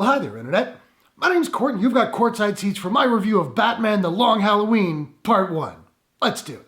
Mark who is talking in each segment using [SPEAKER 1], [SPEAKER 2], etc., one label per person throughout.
[SPEAKER 1] Well, hi there, Internet. My name's Court, and you've got courtside seats for my review of Batman The Long Halloween, Part 1. Let's do it.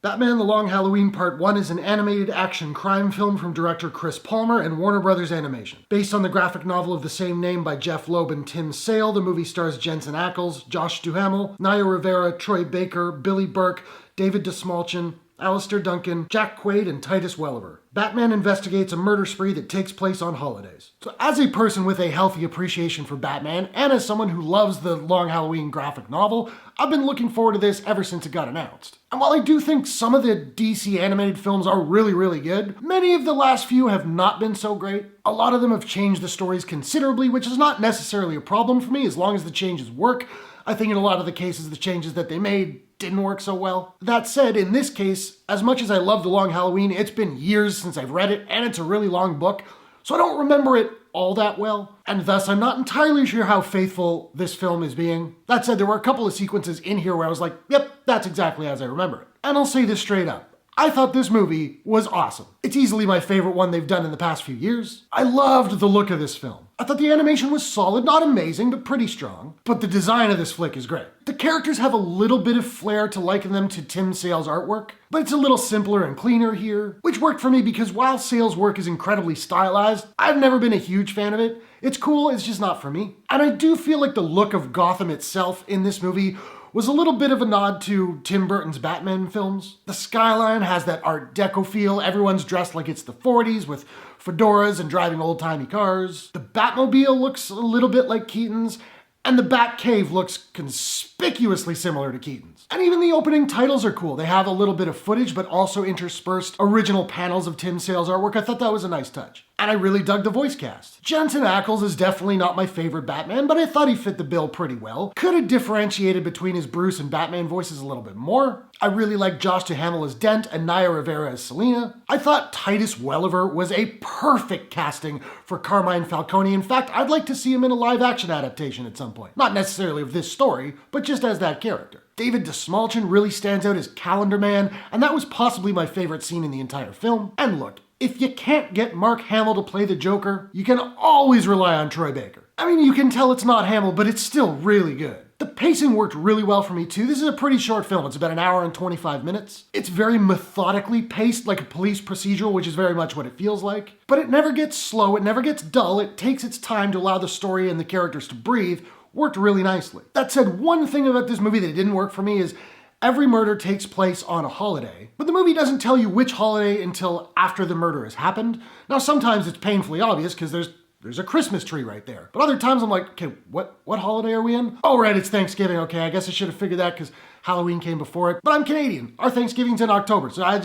[SPEAKER 1] Batman The Long Halloween Part 1 is an animated action crime film from director Chris Palmer and Warner Brothers Animation. Based on the graphic novel of the same name by Jeph, Loeb, and Tim Sale, the movie stars Jensen Ackles, Josh Duhamel, Naya Rivera, Troy Baker, Billy Burke, David Dastmalchian, Alastair Duncan, Jack Quaid, and Titus Welliver. Batman investigates a murder spree that takes place on holidays. So as a person with a healthy appreciation for Batman, and as someone who loves the Long Halloween graphic novel, I've been looking forward to this ever since it got announced. And while I do think some of the DC animated films are really good, many of the last few have not been so great. A lot of them have changed the stories considerably, which is not necessarily a problem for me as long as the changes work. I think in a lot of the cases, the changes that they made didn't work so well. That said, in this case, as much as I love The Long Halloween, it's been years since I've read it, and it's a really long book, so I don't remember it all that well, and thus I'm not entirely sure how faithful this film is being. That said, there were a couple of sequences in here where I was like, yep, that's exactly as I remember it. And I'll say this straight up. I thought this movie was awesome. It's easily my favorite one they've done in the past few years. I loved the look of this film. I thought the animation was solid, not amazing, but pretty strong. But the design of this flick is great. The characters have a little bit of flair to liken them to Tim Sale's artwork, but it's a little simpler and cleaner here, which worked for me because while Sale's work is incredibly stylized, I've never been a huge fan of it. It's cool, it's just not for me. And I do feel like the look of Gotham itself in this movie was a little bit of a nod to Tim Burton's Batman films. The skyline has that Art Deco feel, everyone's dressed like it's the 40s with fedoras and driving old-timey cars. The Batmobile looks a little bit like Keaton's, and the Batcave looks conspicuously similar to Keaton's. And even the opening titles are cool. They have a little bit of footage, but also interspersed original panels of Tim Sale's artwork. I thought that was a nice touch. And I really dug the voice cast. Jensen Ackles is definitely not my favorite Batman, but I thought he fit the bill pretty well. Could have differentiated between his Bruce and Batman voices a little bit more. I really liked Josh Duhamel as Dent and Naya Rivera as Selina. I thought Titus Welliver was a perfect casting for Carmine Falcone. In fact, I'd like to see him in a live-action adaptation at some point. Not necessarily of this story, but just as that character. David Dastmalchian really stands out as Calendar Man, and that was possibly my favorite scene in the entire film. And look, if you can't get Mark Hamill to play the Joker, you can always rely on Troy Baker. I mean, you can tell it's not Hamill, but it's still really good. The pacing worked really well for me too. This is a pretty short film. It's about an hour and 25 minutes. It's very methodically paced, like a police procedural, which is very much what it feels like. But it never gets slow, it never gets dull. It takes its time to allow the story and the characters to breathe. Worked really nicely. That said, one thing about this movie that didn't work for me is every murder takes place on a holiday, but the movie doesn't tell you which holiday until after the murder has happened. Now, sometimes it's painfully obvious because there's a Christmas tree right there. But other times I'm like, okay, what holiday are we in? Oh, right, it's Thanksgiving. Okay, I guess I should have figured that because Halloween came before it. But I'm Canadian. Our Thanksgiving's in October, so I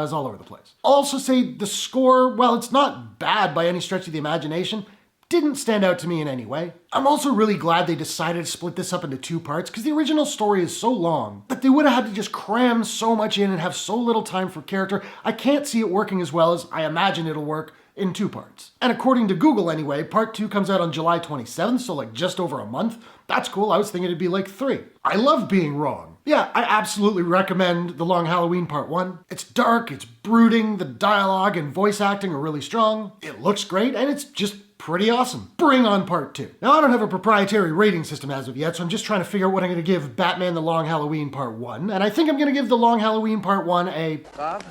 [SPEAKER 1] was all over the place. I'll also say the score, while it's not bad by any stretch of the imagination, didn't stand out to me in any way. I'm also really glad they decided to split this up into two parts because the original story is so long that they would have had to just cram so much in and have so little time for character. I can't see it working as well as I imagine it'll work in two parts. And according to Google anyway, part 2 comes out on July 27th, so like just over a month. That's cool, I was thinking it'd be like 3. I love being wrong. Yeah, I absolutely recommend The Long Halloween Part 1. It's dark, it's brooding, the dialogue and voice acting are really strong, it looks great, and it's just pretty awesome. Bring on Part 2. Now, I don't have a proprietary rating system as of yet, so I'm just trying to figure out what I'm going to give Batman The Long Halloween Part 1, and I think I'm going to give The Long Halloween Part 1 a...
[SPEAKER 2] Bob?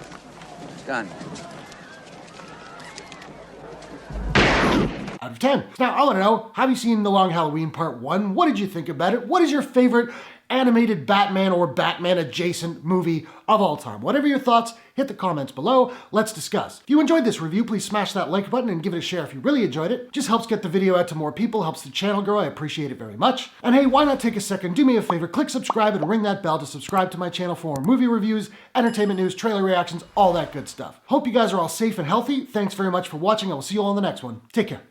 [SPEAKER 2] Done.
[SPEAKER 1] Out of 10. Now, I want to know, have you seen The Long Halloween Part 1? What did you think about it? What is your favorite animated Batman or Batman adjacent movie of all time? Whatever your thoughts, hit the comments below. Let's discuss. If you enjoyed this review, please smash that like button and give it a share if you really enjoyed it. Just helps get the video out to more people, helps the channel grow. I appreciate it very much. And hey, why not take a second, do me a favor, click subscribe and ring that bell to subscribe to my channel for more movie reviews, entertainment news, trailer reactions, all that good stuff. Hope you guys are all safe and healthy. Thanks very much for watching. I will see you all in the next one. Take care.